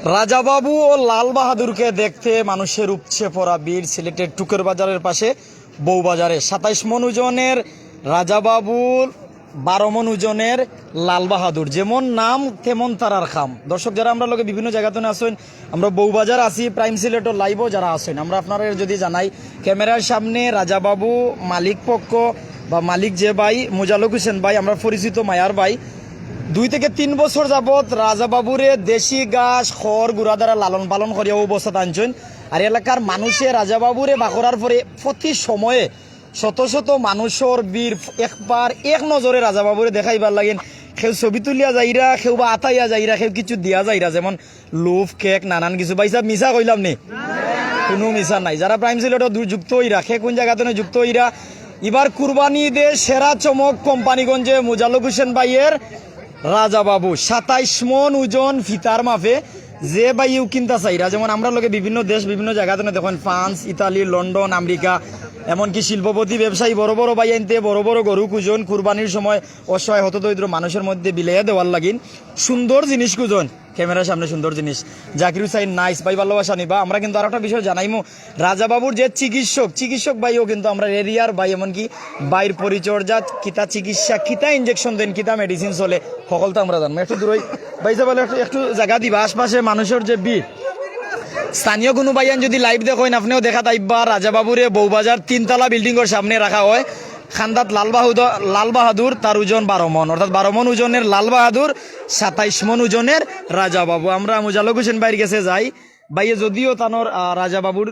রাজাবাবু ও লাল বাহাদুরকে দেখতে মানুষের উপচে পড়া বীর সিলেটের টুকের বাজারের পাশে বউবাজারে ২৭ মণ ওজনের রাজাবাবুর ১২ মণ ওজনের লাল বাহাদুর, যেমন নাম তেমন তারার খাম। দর্শক যারা আমরা লোকে বিভিন্ন জায়গাতে আসেন, আমরা বউবাজার আসি, প্রাইম সিলেটর লাইভও যারা আসেন, আমরা আপনারা যদি জানাই ক্যামেরার সামনে রাজাবাবু মালিক পক্ষ বা মালিক যে ভাই মোজালক হোসেন ভাই, আমরা পরিচিত মায়ার ভাই, ২ থেকে ৩ বছর যাবৎ রাজাবাবুরে দেশি ঘাস খড় গুড়া দ্বারা লালন পালন করিয়া অবস্থা আনছেন। আর এলাকার মানুষে রাজাবাবুরে বাকরার পরে প্রতি সময়ে শত শত মানুষের বীর একবার এক নজরে রাজাবাবুরে দেখাইবার লাগেন। কেউ ছবি তুলিয়া যাইরা, কেউ বা আতাইয়া যাইরা, কেউ কিছু দিয়া যাইরা, যেমন লুফ কেক নানান কিছু। ভাই সাহেব মিশা কইলাম নি, কোনো মিশা নাই। যারা প্রাইম সিলেটত যুক্ত হইরা, সে কোন জায়গাতে যুক্ত হইরা, এবার কুরবানি ঈদে সেরা চমক কোম্পানিগঞ্জে মোজালক হোসেন ভাইয়ের রাজাবাবু ২৭ মণ ওজন ফিতার মাফে যে বাইও কিনতে চাইরা, যেমন আমরা লোকে বিভিন্ন দেশ বিভিন্ন জায়গাতে দেখেন, ফ্রান্স, ইতালি, লন্ডন, আমেরিকা, এমনকি শিল্পপতি ব্যবসায়ী বড় বড় বাই আনতে বড় বড় গরু কুজন কুরবানির সময় অসহায় হতদরিদ্র মানুষের মধ্যে বিলাইয়া দেওয়ার লাগিন সুন্দর জিনিস কুজন ক্যামেরার সামনে সুন্দর জিনিস। জাকির হুসাইন নাইস ভাই, ভালোবাসা নিবা। আমরা কিন্তু আর একটা বিষয় জানাইমু, রাজাবাবুর যে চিকিৎসক ভাইও কিন্তু আমরা এরিয়ার ভাই, এমনকি বাইর পরিচর্যা কিতা চিকিৎসা কিতা ইনজেকশন দেন কিতা মেডিসিন চলে সকল তো আমরা জানবো। একটু দূরই ভাই সাহেব একটু জায়গা দিবা, আশপাশে মানুষের যে ভিড়। স্থানীয় কোনো ভাইয়ান যদি লাইভ দেখেন, আপনিও দেখা তাইবা রাজাবাবুরে বউবাজার ৩তলা বিল্ডিংয়ের সামনে রাখা হয়। খান্দাত লাল বাহাদুর, তার ওজন ১২ মণ, অর্থাৎ ১২ মণ ওজনের লাল বাহাদুর, ২৭ মণ ওজনের রাজাবাবু। আমরা মোজালক হোসেন ভাইয়ের কাছে যাই। ভাইয়ে যদিও তানোর রাজাবাবুর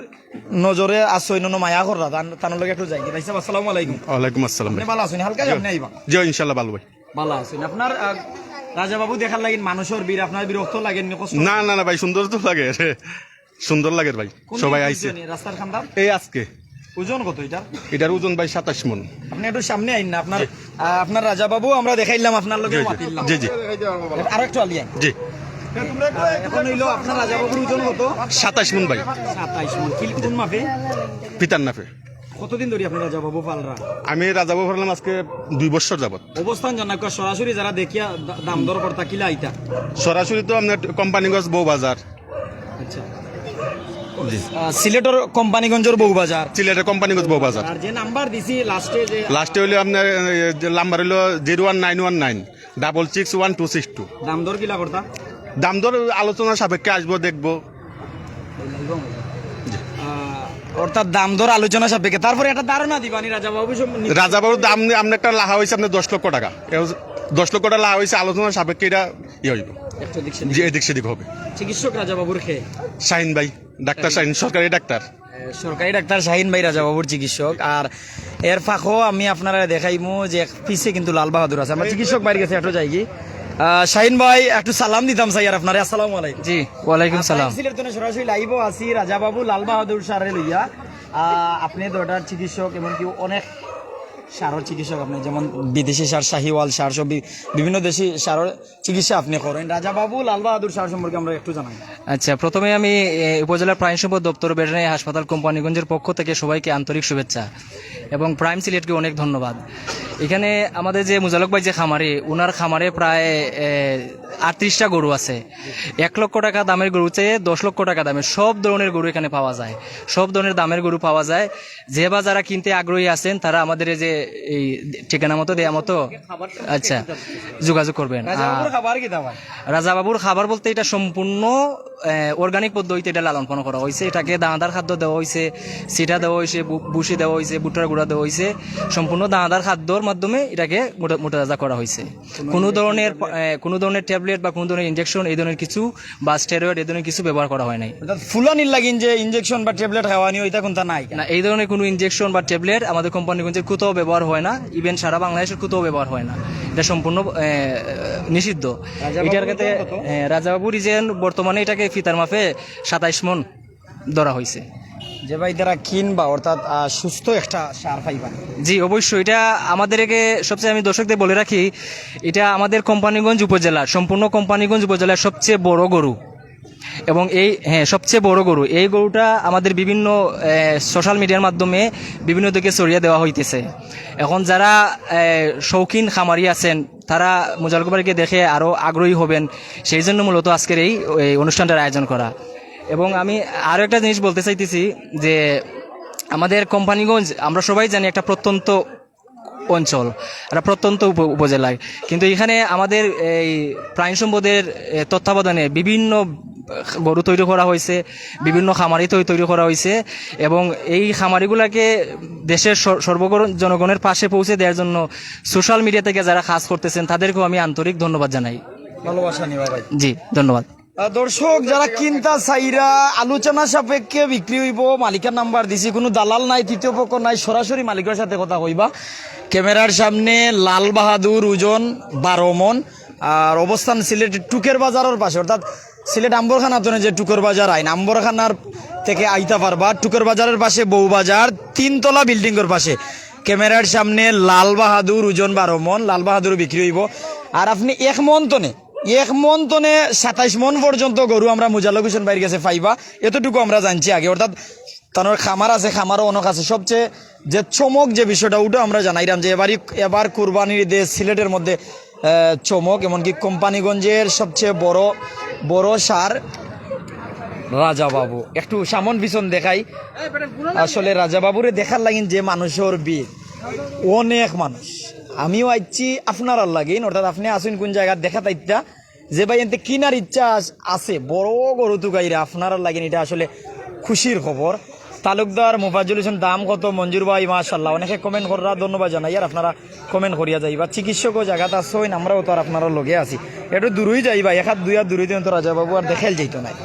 নজরে আসই নো মায়া করা, তানোর লগে একটু যাই। ভাই সাহেব আসসালামু আলাইকুম। ওয়ালাইকুম আসসালাম। আপনি ভালো আছেন? হালকা আপনি আইবা? জি ইনশাআল্লাহ ভালো ভাই। ভালো আছেন? আপনার রাজাবাবু দেখার লাগেন মানুষের বীর, আপনার বিরক্ত লাগেন? না না না ভাই, সুন্দর তো লাগে, সুন্দর লাগে ভাই। সবাই আইছে রাস্তার খান্দার। এই আজকে ওজন কত এটার ওজন ভাই ২৭ মণ। আপনি একটু সামনে আইন না, আপনার রাজাবাবু আমরা দেখাইলাম, আপনার লগে মাতিলাম। জি জি, আর একটু আলিয়া জি। এখন হইলো আপনার রাজাবাবুর ওজন কত? ২৭ মণ ভাই। ২৭ মণ কোন মাপে? পিতার নাফে। কতদিন ধরে আপনি রাজাবাবু পালরা? আমি রাজাবাবু পাললাম আজকে ২ বছর যাবত। অবস্থান জানা সরাসরি যারা দেখিয়া দাম দর করতা কিলা আইতা? সরাসরি তো আপনার কোম্পানিগঞ্জ বউবাজার। আচ্ছা, সিলেটের কোম্পানিগঞ্জের বউবাজার, সিলেটের কোম্পানিগঞ্জ বউবাজার। আর যে নাম্বার দিছি লাস্টে হইলো আপনার নাম্বার হইলো 01919661262। দাম দর কিলা করতা? দাম দর আলোচনার সাপেক্ষে আসবো, দেখবো। অর্থাৎ দাম দর আলোচনা সাপেক্ষে। তারপরে একটা ধারণা দিবানি রাজাবাবুর দাম আপনার একটা লাহা হয়েছে আপনার ১০ লক্ষ টাকা। ১০ লক্ষ টাকা লাহা হয়েছে, আলোচনার সাপেক্ষে এটা হইব, এদিক সেদিক হবে। চিকিৎসক রাজাবাবুর খে শাহিন ভাই, ডাক্তার শাহিন, সরকারি ডাক্তার শাহিন ভাই রাজাবাবুর চিকিৎসক। আর এর ফাঁকও আমি আপনারা দেখাইমু যে পিছে কিন্তু লাল বাহাদুর আছে। আমরা চিকিৎসক বাইরে গেছে একটু যাই কি। শাহিন ভাই একটু সালাম দিতাম চাই আর আপনার। আসসালামু আলাইকুম। জি ওয়ালাইকুম সালাম। সরাসরি লাইভও আছি রাজাবাবু লাল বাহাদুর সারে লইয়া। আপনি দরটার চিকিৎসক, এমনকি অনেক সারের চিকিৎসক, আপনি যেমন বিদেশি সার, শাহিওয়াল সার, সব বিভিন্ন দেশি সারের চিকিৎসা আপনি করেন। রাজাবাবু লাল বাহাদুর সার সম্পর্কে আমরা একটু জানাই। আচ্ছা, প্রথমে আমি উপজেলা প্রাণী সম্পদ দপ্তর ভেটেরিনারি হাসপাতাল কোম্পানিগঞ্জের পক্ষ থেকে সবাইকে আন্তরিক শুভেচ্ছা এবং প্রাইম সিলেটকে অনেক ধন্যবাদ। এখানে আমাদের যে মোজালক ভাই যে খামারে, ওনার খামারে প্রায় ৩৮টা গরু আছে। ১ লক্ষ টাকা দামের গরু চেয়ে ১০ লক্ষ টাকা দামের সব ধরনের গরু এখানে পাওয়া যায়, সব ধরনের দামের গরু পাওয়া যায়। যে বা যারা কিনতে আগ্রহী আছেন তারা আমাদের যে এই ঠিকানা মতো দেয়া মতো আচ্ছা যোগাযোগ করবেন। রাজাবাবুর খাবার বলতে এটা সম্পূর্ণ অর্গানিক পদ্ধতিতে এটা লালন পালন করা হয়েছে। এটাকে দানাদার খাদ্য দেওয়া হয়েছে, সিটা দেওয়া হয়েছে, ভুসি দেওয়া হয়েছে, ভুট্টার গুঁড়া দেওয়া হয়েছে। সম্পূর্ণ দানাদার খাদ্যর মাধ্যমে এটাকে মোটাতাজা করা হয়েছে। কোনো ধরনের ট্যাবলেট বা কোনো ধরনের ইনজেকশন এই ধরনের কিছু বা স্টেরয়েড এই ধরনের কিছু ব্যবহার করা হয় নাই। ফুলানির লাগিন যে ইনজেকশন বা ট্যাবলেট খাওয়ানি ওইটা কোনটা নাই না, এই ধরনের কোনো ইনজেকশন বা ট্যাবলেট আমাদের কোম্পানিগঞ্জের কোথাও ব্যবহার হয় না, ইভেন সারা বাংলাদেশের কোথাও ব্যবহার হয় না। এটা সম্পূর্ণ নিষিদ্ধ। এটার ক্ষেত্রে রাজাবাবুর রিজেন বর্তমানে এটাকে ফিতার মাপে ২৭ মণ ধরা হয়েছে। যে ভাই তারা কিনবা, অর্থাৎ সুস্থ একটা সার পাইবা। জি অবশ্যই, এটা আমাদেরকে সবচেয়ে, আমি দর্শকদের বলে রাখি, এটা আমাদের কোম্পানিগঞ্জ উপজেলার, সম্পূর্ণ কোম্পানিগঞ্জ উপজেলার সবচেয়ে বড় গরু এবং সবচেয়ে বড় গরু। এই গরুটা আমাদের বিভিন্ন সোশ্যাল মিডিয়ার মাধ্যমে বিভিন্ন দিকে ছড়িয়ে দেওয়া হইতেছে। এখন যারা শৌখিন খামারি আছেন, তারা মোজালক বাড়িকে দেখে আরও আগ্রহী হবেন, সেই জন্য মূলত আজকের এই অনুষ্ঠানটার আয়োজন করা। এবং আমি আরও একটা জিনিস বলতে চাইতেছি যে আমাদের কোম্পানিগঞ্জ আমরা সবাই জানি একটা প্রত্যন্ত অঞ্চল, একটা প্রত্যন্ত উপজেলায়, কিন্তু এখানে আমাদের এই প্রাণী সম্পদের তত্ত্বাবধানে বিভিন্ন গরু তৈরি করা হয়েছে, বিভিন্ন খামারি তৈরি করা হয়েছে, এবং এই খামারিগুলোকে দেশের জনগণের পাশে পৌঁছে দেওয়ার জন্য সোশ্যাল মিডিয়া থেকে যারা কাজ করতেছেন তাদেরকেও আমি আন্তরিক ধন্যবাদ জানাই। ভালোবাসা নিবা ভাই। জি, ধন্যবাদ। দর্শক যারা কিনতা চাইরা আলোচনা সাপেক্ষে বিক্রি হইব, মালিকের নাম্বার দিছি, কোনো দালাল নাই, তৃতীয় পক্ষ নাই, সরাসরি মালিকের সাথে কথা কইবা। ক্যামেরার সামনে লাল বাহাদুর, ওজন 12 মন, আর অবস্থান সিলেট টুকের বাজারের পাশে, অর্থাৎ সিলেট আম্বরখানা তো যে টুকের বাজার আইন, আম্বরখানার থেকে আইতা পারবা। টুকের বাজারের পাশে বউবাজার 3তলা বিল্ডিংয়ের পাশে ক্যামেরার সামনে লাল বাহাদুর, ওজন 12 মন, লাল বাহাদুর বিক্রি হইব। আর আপনি 1 মন তনে 27 মন পর্যন্ত গরু আমরা মুজালক হোসেন ভাইয়ের কাছে পাইবা, এতটুকু আমরা জানছি আগে। অর্থাৎ তার খামার আছে, খামারও অনেক আছে। সবচেয়ে যে চমক যে বিষয়টা ওটা আমরা জানাইলাম যে এবার কুরবানির ঈদে সিলেটের মধ্যে চমক, এমনকি কোম্পানিগঞ্জের সবচেয়ে বড় সার রাজাবাবু। একটু সামন পিছন দেখাই। আসলে রাজাবাবুরে দেখার লাগিন যে মানুষের ভিড়, অনেক মানুষ। আমিও আইছি আপনার লাগিন, অর্থাৎ আপনি আসুন কোন জায়গা দেখা তাইতা যে ভাই এতে কিনার ইচ্ছা আছে, বড় গরু তুকাইরা আপনার লাগিন, এটা আসলে খুশির খবর। তালুকদার মোফাজ্জল হোসেন, দাম কত? মঞ্জুর ভাই মাশাআল্লাহ, অনেকে কমেন্ট করা, ধন্যবাদ জানাই। আর আপনারা কমেন্ট করিয়া যাইবা। চিকিৎসকও জায়গাতে আসছেন, আমরাও তো আর আপনার লগে আছি, একটু দূরই যাইবা, 1-2 হাত দূরই তো রাজাবাবু আর দেখাইল যাইতো নাই।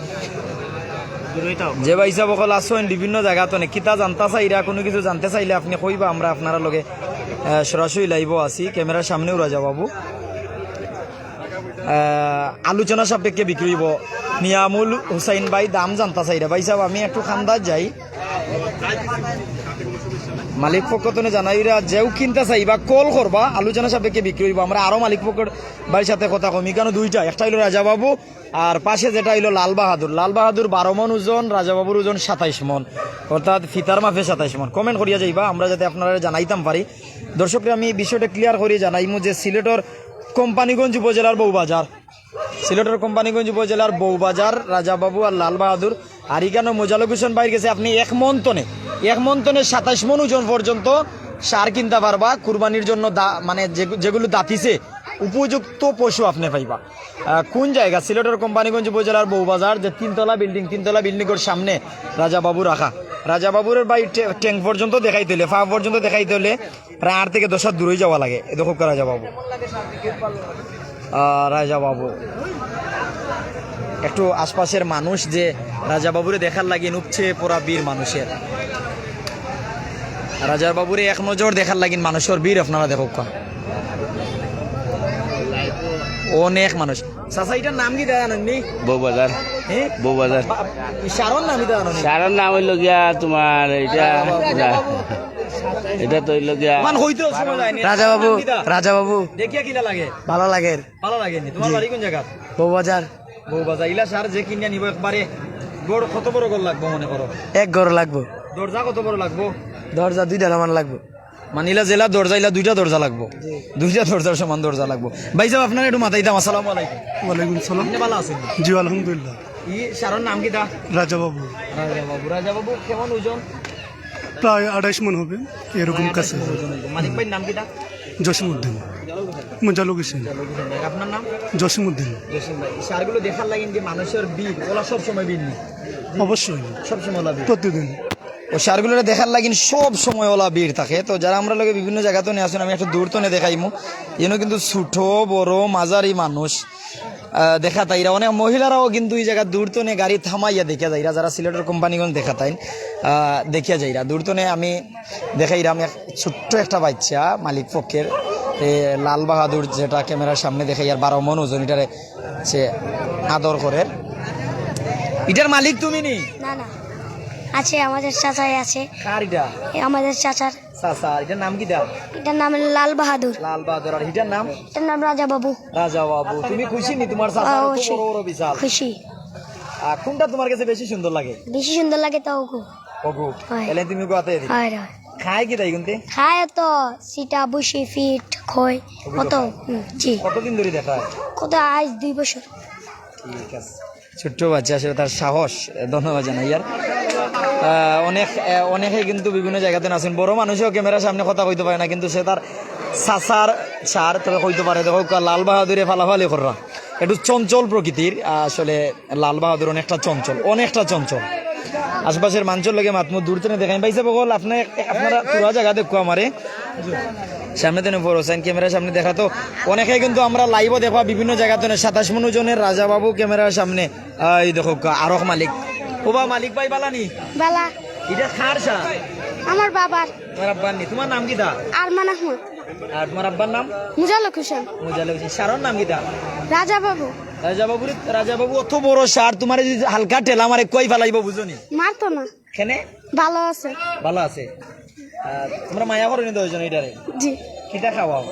যে ভাই সাহেব অকল আসছেন বিভিন্ন জায়গাতে অনেক কিতা জানতে চাইরা, কোনো কিছু জানতে চাইলে আপনি কইবা, আমরা আপনারা লগে সরাসরি লাইভ আছি। ক্যামেরার সামনেও রাজাবাবু আলোচনা সাপেক্ষে বিক্রি হইব। নিয়ামুল হুসাইন ভাই, দাম জানতে চাইরা। ভাই সাহেব আমি একটু খান্দার যাই, মালিক পক্ষ তো জানাইরা যেও কিনতে চাইবা কল করবা, আলোচনা সাপেক্ষে বিক্রি হইব। আমরা আরো মালিক পক্ষের ভাইয়ের সাথে কথা কমি, কেন দুইটা, একটা হইলো রাজাবাবু আর পাশে যেটা হইলো লাল বাহাদুর। লাল বাহাদুর 12 মন ওজন, রাজাবাবুর ওজন 27 মন, অর্থাৎ ফিতার মাফে 27 মন। কমেন্ট করিয়া যাইবা, আমরা যাতে আপনারা জানাইতাম পারি। দর্শকরা আমি বিষয়টা ক্লিয়ার করিয়ে জানাইমু যে সিলেটের কোম্পানিগঞ্জ উপজেলার বউবাজার, সিলেটের কোম্পানিগঞ্জ উপজেলার বউবাজার রাজাবাবু আর লাল বাহাদুর। আর এখানে মোজালক হোসেন ভাইয়ের কাছে আপনি 1 মন তনে 27 মন ওজন পর্যন্ত সার কিনতে পারবা। কুরবানির জন্য মানে যেগুলো দাঁতিছে উপযুক্ত পশু আপনি পাইবা। কোন জায়গা? সিলেটের কোম্পানিগঞ্জ উপজেলার বউবাজার, যে 3তলা বিল্ডিংয়ের সামনে রাজাবাবু রাখা। রাজাবাবুর বাই ট্যাঙ্ক পর্যন্ত দেখাইতে হলে, ফা পর্যন্ত দেখাইতে হলে প্রায় 8 থেকে 10 হাত দূরেই যাওয়া লাগে। দেখো রাজাবাবু, রাজাবাবু একটু আশপাশের মানুষ যে রাজাবাবুরে দেখার লাগিয়ে উপচে পড়া বীর মানুষের, রাজাবাবুরে এক নজর দেখার লাগিন মানুষের বীর আপনারা দেখো অনেক মানুষ। চাচা এটার নাম কি জানেননি? বউবাজার, হ্যাঁ বউবাজার। সারন নাম এটা জানেন? সারার নাম হইল গিয়া তোমার এটা তো হইল গিয়া মান হইতো সময় যায়নি। রাজাবাবু দেখিয়া কিলা লাগে? ভালো লাগে। ভালো লাগেনি? তোমার বাড়ি কোন জায়গা? বউবাজার। বউবাজার। ইলা সার যে কিনিয়া নিব একবারে গড় কত বড় গড় লাগবো মনে করো? 1 গড় লাগবো। দরজা কত বড় লাগবো? দরজা 2টা সমান লাগবো। মানিলা জেলা দরজা, ইলা 2টা দরজা লাগবো, 2টা দরজার সমান দরজা লাগবো। ভাই সাহেব আপনার একটু মাথায় দাম। আসসালামু আলাইকুম। ওয়ালাইকুম সালাম। আপনি ভালো আছেন? জি আলহামদুলিল্লাহ। ই সারন নাম কি দা? রাজাবাবু রাজাবাবু। রাজাবাবু কেমন ওজন? প্রায় 28 মন হবে এরকম কাছে। মালিক ভাইয়ের নাম কি দা? জসিমউদ্দিন, মোজালক হোসেন। আপনার নাম? জসিমউদ্দিন। জসিম ভাই। সারগুলো দেখার লাগেন যে মানুষের বীর, ওলা সব সময় বীর নি? অবশ্যই সবসময় ওলা বীর। প্রতিদিন ও সারগুলো দেখার লাগিন সব সময় ওলা বীর থাকে। তো যারা আমরা লোকে বিভিন্ন জায়গা তো নিয়ে আসুন, আমি একটা দূর তো নিয়ে দেখাইমু। এনে কিন্তু ছোট বড় মাঝারি মানুষ দেখা তাইরা, অনেক মহিলারাও কিন্তু এই জায়গা দূর তো নিয়ে গাড়ি থামাইয়া দেখা যাইরা, যারা সিলেটের কোম্পানিগঞ্জ দেখা তাই দেখিয়া যাইরা। দূর তো নিয়ে আমি দেখাইরাম এক ছোট্ট একটা বাচ্চা মালিক পক্ষের লাল বাহাদুর, যেটা ক্যামেরার সামনে দেখাই, আর 12 মন ওজন, এটারে সে আদর করে। এটার মালিক তুমি নি? না না, আছে আমাদের চাচাই আছে। কার এটা? আমাদের চাচার। চাচা। এটার নাম কি দা? এটার নাম লাল বাহাদুর। লাল বাহাদুর। আর এটার নাম? এটার নাম রাজাবাবু। রাজাবাবু। তুমি খুশি নি? তোমার চাচা এত অবশ্যই। বড় বড় বিশাল। খুশি। কোনটা তোমার কাছে বেশি সুন্দর লাগে? বেশি সুন্দর লাগে তো ওগো। ওগো। হয়। তাহলে তুমি গোয়াতে দিই। হয় হয়। খায় কি তাই কিন্তু খায় তো সিটা বসি ফিট খয় কত জি কতদিন ধরে দেখায়? কত আজ 2 বছর। ঠিক আছে, ছোট্ট বাচ্চা আসলে তার সাহস, ধন্যবাদ জানাই। আর অনেকে কিন্তু বিভিন্ন জায়গাতে আছেন, বড় মানুষও ক্যামেরার সামনে কথা কইতে পারে না, কিন্তু সে তার সাসার সার তবে কইতে পারে। দেখো লাল বাহাদুরে ফালাফালি কররা একটু চঞ্চল প্রকৃতির, আসলে লাল বাহাদুর অনেকটা চঞ্চল। আশপাশের মানুষের লগে মাতমুদ দূর থেকে দেখাই পাইছে বকল আপনারা পুরা জায়গা দেখো আমারে সামনে তেনে পড়ছেন ক্যামেরার সামনে দেখা তো অনেকে কিন্তু আমরা লাইভও দেখা বিভিন্ন জায়গাতে 27 মনুজনের রাজাবাবু ক্যামেরার সামনে। এই দেখো আরক মালিক, ওবা মালিক ভাই বালানি বালা এটা খার সা আমার বাবার তোমার আব্বার নি, তোমার নাম কি দা? আরমান আহমদ। আর তোমার আব্বার নাম? মুজালক হোসেন। মুজাল্লিম হোসেন। সারর নাম কি দা? রাজা বাবু। রাজাবাবু অত বড় সার তোমার যদি হালকা ঠেলা মারে কই ফেলাইব বুঝনি? মারতো না, কেনে ভালো আছে। ভালো আছে। তোমরা মায়া করো নি দুইজন এটারে? জি। কিটা খাওয়াও?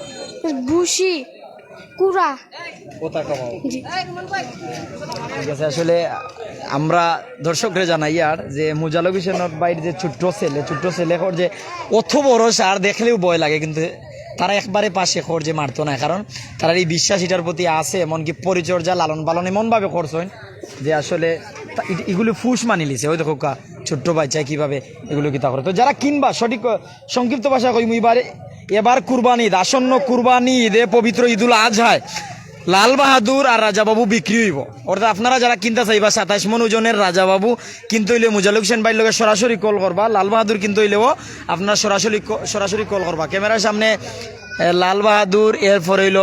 বুসি কুড়া ওটা খাওয়াও। জি। ঠিক আছে, আসলে আমরা দর্শকরা জানাই আর যে মুজালক হোসেনের বাইরে যে ছোট্ট ছেলে কর যে অত বড় সার দেখলেও ভয় লাগে, কিন্তু তারা একবারে পাশে খর যে মারতো না, কারণ তারা এই বিশ্বাস এটার প্রতি আছে, এমনকি পরিচর্যা লালন পালন এমনভাবে করছেন যে আসলে এগুলো ফুস মানি লিছে। ওই দেখো ছোট্ট বাচ্চা কিভাবে এগুলো কিতা করে। তো যারা কিনবা সঠিক সংক্ষিপ্ত ভাষা কইম, এবার কুরবানি ঈদ, আসন্ন কুরবানি ঈদে পবিত্র ঈদুল আজহায় লাল বাহাদুর আর রাজাবাবু বিক্রি হইব। অর্থাৎ আপনারা যারা কিনতে চাইবা 27 মন ওজনের রাজাবাবু কিন্তু হইলে মুজালক হোসেন ভাইয়ের লগে সরাসরি কল করবা, লাল বাহাদুর কিন্তু হইলেও আপনারা সরাসরি কল করবা। ক্যামেরার সামনে লাল বাহাদুর, এরপর হইল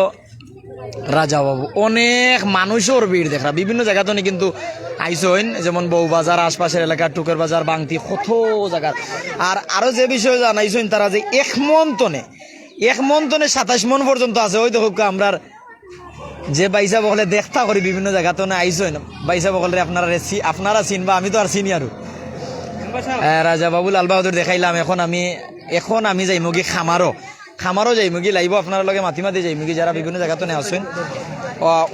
রাজাবাবু। অনেক মানুষের ভিড় দেখা বিভিন্ন জায়গাতে কিন্তু আইসইন, যেমন বউবাজার আশপাশের এলাকা, টুকের বাজার, বাংতি, কত জায়গা। আর আরো যে বিষয় জানাইছেন তারা যে এক মন তনে 27 মন পর্যন্ত আছে। ওই দেখো আমরা যে বাইসা বকলে দেখতা করি বিভিন্ন জায়গাতে আইসইন, বাইসা বকলে আপনারা চিনবা, আমি তো আর চিনি আরো। রাজাবাবু লাল বাহাদুর দেখাইলাম। এখন আমি যাইমগি খামারও যাইমগি লাইব আপনার লগে মাতি যাইমগি যারা বিভিন্ন জায়গাতে আসেন।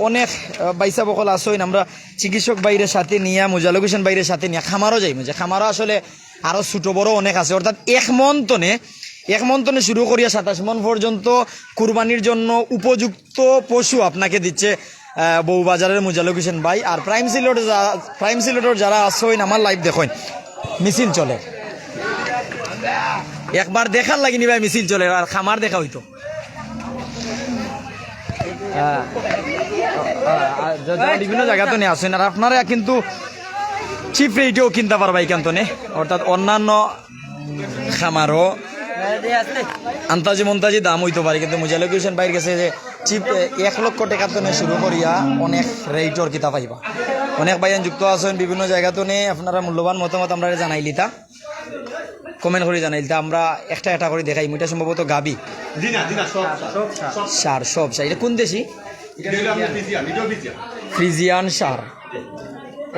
অনেক বাইসা বকল আসইন, আমরা চিকিৎসক বাইরের সাথে নিয়ে, মুজালক হোসেন বাইরের সাথে নিয়ে খামারও যাইমু, যে খামারও আসলে আরো ছোট বড় অনেক আছে। অর্থাৎ এক মন তনে শুরু করিয়া 27 মন পর্যন্ত কুরবানির জন্য উপযুক্ত পশু আপনাকে দিচ্ছে বউবাজারের মুজালক হোসেন ভাই। আর প্রাইম সিলেটর যারা আসইন আমার লাইভ দেখেন, মিছিল চলে, একবার দেখার লাগেনি ভাই, মিছিল চলে। আর খামার দেখা হইতো বিভিন্ন জায়গাতে নিয়ে আসেন। আর আপনারা কিন্তু চিপ রেটেও কিনতে পারবা এখান থেকে, অর্থাৎ অন্যান্য খামারও আন্তাজি দাম হইতে পারে, কিন্তু মুজালক হোসেন ভাইয়ের কাছে যে চিপ 1 লক্ষ টাকা থেকে শুরু করিয়া অনেক রেটর কিতা পাইবা। অনেক ভাইয়ান যুক্ত আছেন বিভিন্ন জায়গাতে নিয়ে, আপনারা মূল্যবান মতামত আমরা জানাইলিতা, কমেন্ট করে জানাইলিতা, আমরা একটা করে দেখাই। এটা সম্ভবত গাবি সার, সব সার। এটা কোন দেশি? ফ্রিজিয়ান সার,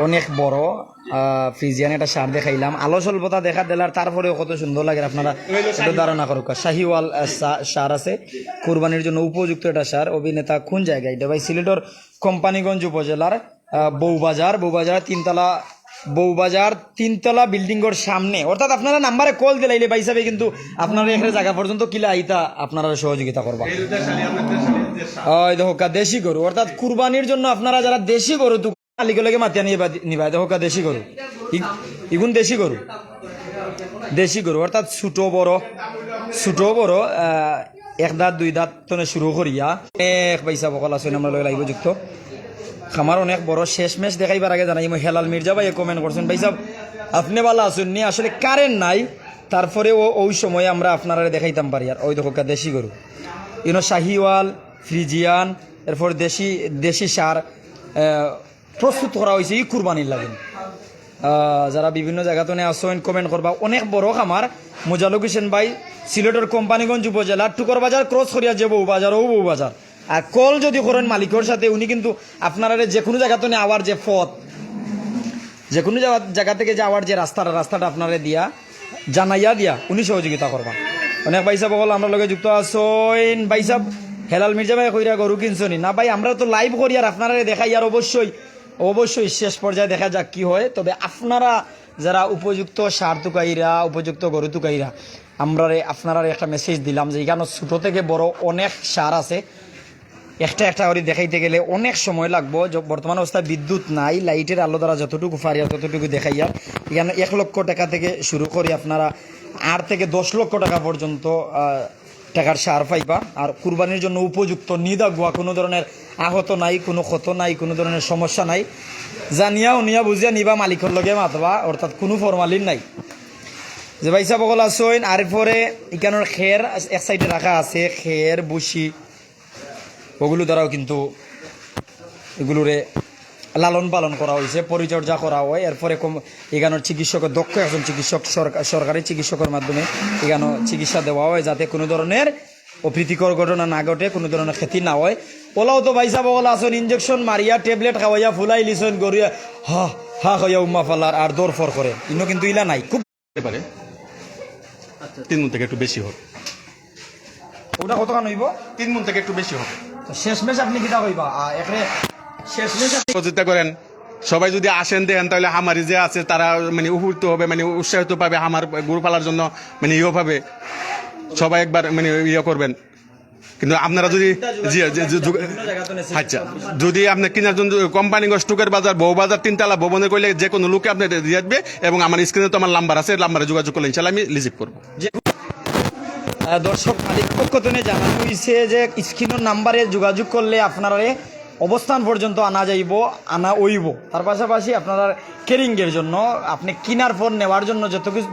অনেক বড় ফ্রিজিয়ান একটা সার দেখাইলাম। আলো স্বল্পতা দেখা দিলার তারপরেও কত সুন্দর লাগে, আপনারা একটু ধারণা করুক। শাহিওয়াল সার আছে, কুরবানির জন্য উপযুক্ত একটা সার। অভিনেতা কোন জায়গায়? এটা ভাই সিলেটর কোম্পানিগঞ্জ উপজেলার বউবাজার তিনতলা বিল্ডিংয়ের সামনে। অর্থাৎ আপনারা নাম্বারে কল দিলাইলে ভাই সাহেব কিন্তু আপনারা এখানে জায়গা পর্যন্ত কিলা আইতা আপনারা সহযোগিতা করবা। ওই দেখো দেশি গরু, অর্থাৎ কুরবানির জন্য আপনারা যারা দেশি গরু মালিককে মাতিয়া নিবা, দেখো দেশি গরু, ইগুন দেশি গরু অর্থাৎ ছোট বড় 1 দাঁত 2 দাঁত তনে শুরু করিয়া অনেক পয়সা বকল আছে আমরা লগে লাগবে যুক্ত। খামার অনেক বড়। শেষমেশ দেখাইবার আগে জানাই হেলাল মির্জা ভাই কমেন্ট করছেন, ভাই সাহেব আপনি ভালো আছেন নি? আসলে কারেন্ট নাই, তারপরে ওই সময় আমরা আপনারা দেখাইতাম পারি। আর ওই দেখো দেশি গরু, শাহিওয়াল, ফ্রিজিয়ান, এরপর দেশি সার প্রস্তুত করা হয়েছে এই কুরবানির লাগে। যারা বিভিন্ন জায়গাতে আসেন কমেন্ট করবা। অনেক বড় খামার মুজালক হোসেন ভাই, সিলেটের কোম্পানিগঞ্জ উপজেলা, টুকর বাজার ক্রস করিয়া যে বউবাজার। আর কল যদি করেন মালিকের সাথে, উনি কিন্তু আপনারা যে কোনো জায়গাতে আওয়ার যে পথ, যে কোনো জায়গা থেকে যাওয়ার যে রাস্তাটা আপনারা জানাইয়া দিয়া উনি সহযোগিতা করবা। অনেক ভাই সাহেব বল আমরা লগে যুক্ত আসেন। ভাই সাহেব হেলাল মির্জা ভাই কইরা গরু কিনছনি না? ভাই আমরা তো লাইভ করি আর আপনারা দেখাই, আর অবশ্যই শেষ পর্যায়ে দেখা যাক কি হয়। তবে আপনারা যারা উপযুক্ত সার তুকাইরা, উপযুক্ত গরু তুকাইরা আপনারা একটা মেসেজ দিলাম যে এখানে ছোট থেকে বড় অনেক সার আছে, একটা করে দেখাইতে গেলে অনেক সময় লাগবো। বর্তমান অবস্থায় বিদ্যুৎ নাই, লাইটের আলো দ্বারা যতটুকু ফারিয়া ততটুকু দেখাইয়া এখানে 1 লক্ষ টাকা থেকে শুরু করে আপনারা 8 থেকে 10 লক্ষ টাকা পর্যন্ত টাকার সার পাইবা। আর কুরবানির জন্য উপযুক্ত, নিদাগুয়া, কোনো ধরনের আহত নাই, কোনো ক্ষত নাই, কোনো ধরনের সমস্যা নাই। জানিয়া উনিয়া বুঝিয়া নিবা, মালিকের লগে মাতবা, অর্থাৎ কোনো ফরমালিন নাই। যে ভাইসা বগল আসইন। আর পরে এখানের খের এক সাইডে রাখা আছে, খের বসি ওগুলো দ্বারাও কিন্তু এগুলোরে লালন পালন করা হয়েছে, পরিচর্যা করা হয়। এরপরে এখানোর চিকিৎসকের দক্ষ একজন চিকিৎসক, সরকারি চিকিৎসকের মাধ্যমে এখানো চিকিৎসা দেওয়া হয়, যাতে কোনো ধরনের অপ্রীতিকর ঘটনা না ঘটে, কোনো ধরনের ক্ষতি না হয়। ওলাও তো ভাইসা বগল আসন ইঞ্জেকশন মারিয়া ট্যাবলেট খাওয়াইয়া ফুলাই লিসন গড়িয়া হা হা খাইয়া উম্মা ফালার আর দৌড় ফর করে, কিন্তু ইলা নাই। খুব পারে 3 মণ থেকে একটু বেশি হবে। ওটা কতখান হইব? 3 মণ থেকে একটু বেশি হবে। শেষমেশ আপনি কিটা কইবা? একরে শেষমেশ সহযোগিতা করেন, সবাই যদি আসেন দেন তাহলে আমারি যে আছে তারা মানে উপকৃত হবে, মানে উৎসাহিত পাবে, আমার গরু পালার জন্য মানে ইয়ে পাবে। সবাই একবার মানে ইয়ে করবেন। কিন্তু আপনারা যদি আচ্ছা যদি আপনি কেনার জন্য কোম্পানিগঞ্জ টুকের বাজার, বউ বাজার, 3 তলা ভবনে কইলে যে কোনো লোকে আপনি দিয়ে আসবে, এবং আমার স্ক্রিনে তো আমার নাম্বার আছে, নাম্বারে যোগাযোগ করলে ইনশাআল্লাহ আমি রিসিভ করবো। দর্শক মালিক পক্ষ থেকে জানানো হয়েছে যে স্ক্রিনের নাম্বারে যোগাযোগ করলে আপনারা অবস্থান পর্যন্ত আনা হইব। তার পাশাপাশি আপনারা কেরিংয়ের জন্য, আপনি কিনার পর নেওয়ার জন্য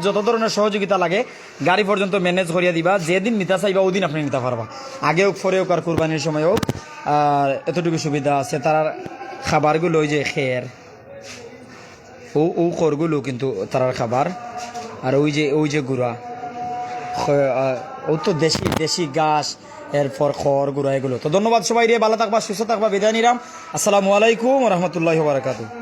যত ধরনের সহযোগিতা লাগে গাড়ি পর্যন্ত ম্যানেজ করিয়া দিবা। যেদিন নিতে চাইবা ওদিন আপনি নিতে পারবা, আগে হোক পরে হোক আর কুরবানির সময় হোক। আর এতটুকু সুবিধা আছে, তার খাবারগুলো ওই যে খের ও খড়গুলো কিন্তু তার খাবার। আর ওই যে গুড়া ও তো দেশি ঘাস, এরপর খড় গুঁড়া এগুলো। তো ধন্যবাদ সবাই রে, ভালো থাকবা, সুস্থ থাকবা, বিদায় নিলাম। আসসালামু আলাইকুম ওয়া রাহমাতুল্লাহি ওয়া বারাকাতুহু।